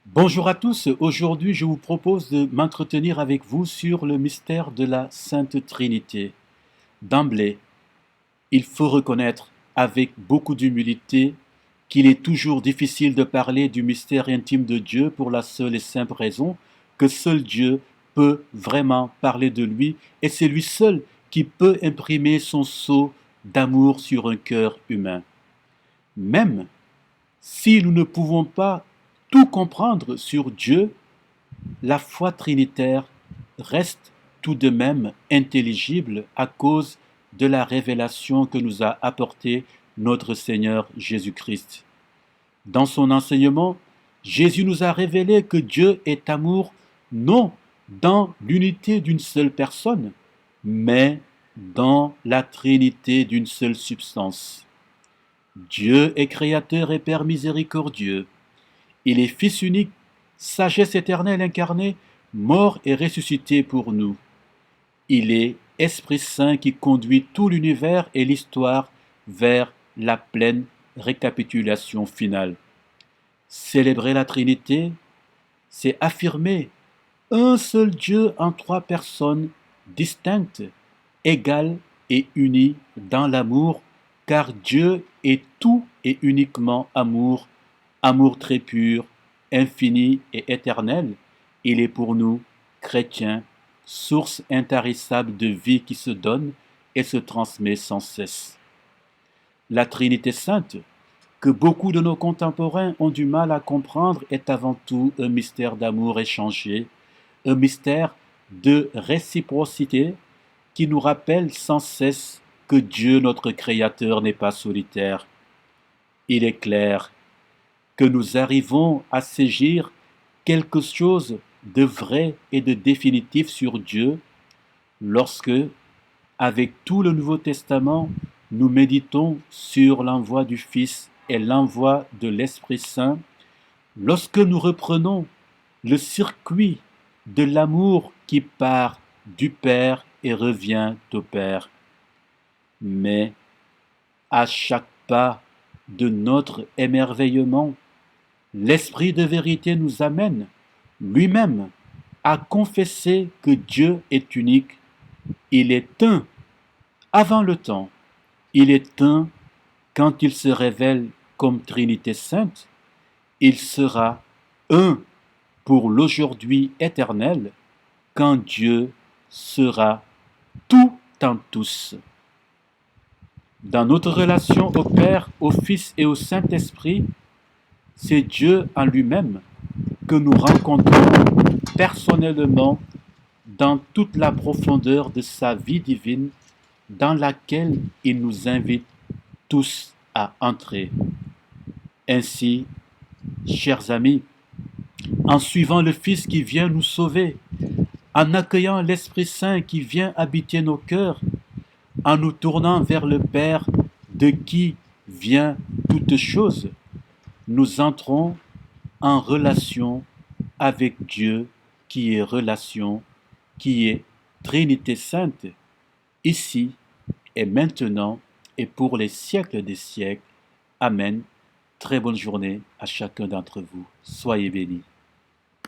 Bonjour à tous, aujourd'hui je vous propose de m'entretenir avec vous sur le mystère de la Sainte Trinité. D'emblée, il faut reconnaître avec beaucoup d'humilité qu'il est toujours difficile de parler du mystère intime de Dieu pour la seule et simple raison que seul Dieu peut vraiment parler de lui et c'est lui seul qui peut imprimer son sceau d'amour sur un cœur humain. Même si nous ne pouvons pas tout comprendre sur Dieu, la foi trinitaire reste tout de même intelligible à cause de la révélation que nous a apportée notre Seigneur Jésus-Christ. Dans son enseignement, Jésus nous a révélé que Dieu est amour non dans l'unité d'une seule personne, mais dans la trinité d'une seule substance. Dieu est créateur et Père miséricordieux. Il est Fils unique, sagesse éternelle incarnée, mort et ressuscité pour nous. Il est Esprit Saint qui conduit tout l'univers et l'histoire vers la pleine récapitulation finale. Célébrer la Trinité, c'est affirmer un seul Dieu en trois personnes distinctes, égales et unies dans l'amour, car Dieu est tout et uniquement amour, amour très pur, infini et éternel. Il est pour nous, chrétiens, source intarissable de vie qui se donne et se transmet sans cesse. La Trinité sainte, que beaucoup de nos contemporains ont du mal à comprendre, est avant tout un mystère d'amour échangé, un mystère de réciprocité qui nous rappelle sans cesse que Dieu, notre Créateur, n'est pas solitaire. Il est clair que nous arrivons à saisir quelque chose de vrai et de définitif sur Dieu lorsque, avec tout le Nouveau Testament, nous méditons sur l'envoi du Fils et l'envoi de l'Esprit Saint, lorsque nous reprenons le circuit de l'amour qui part du Père et revient au Père. Mais à chaque pas de notre émerveillement, l'Esprit de vérité nous amène lui-même à confesser que Dieu est unique. Il est un avant le temps. Il est un quand il se révèle comme Trinité sainte. Il sera un pour l'aujourd'hui éternel quand Dieu sera tout en tous. Dans notre relation au Père, au Fils et au Saint-Esprit, c'est Dieu en lui-même que nous rencontrons personnellement dans toute la profondeur de sa vie divine dans laquelle il nous invite tous à entrer. Ainsi, chers amis, en suivant le Fils qui vient nous sauver, en accueillant l'Esprit Saint qui vient habiter nos cœurs, en nous tournant vers le Père de qui vient toute chose, nous entrons en relation avec Dieu qui est relation, qui est Trinité sainte, ici et maintenant et pour les siècles des siècles. Amen. Très bonne journée à chacun d'entre vous. Soyez bénis.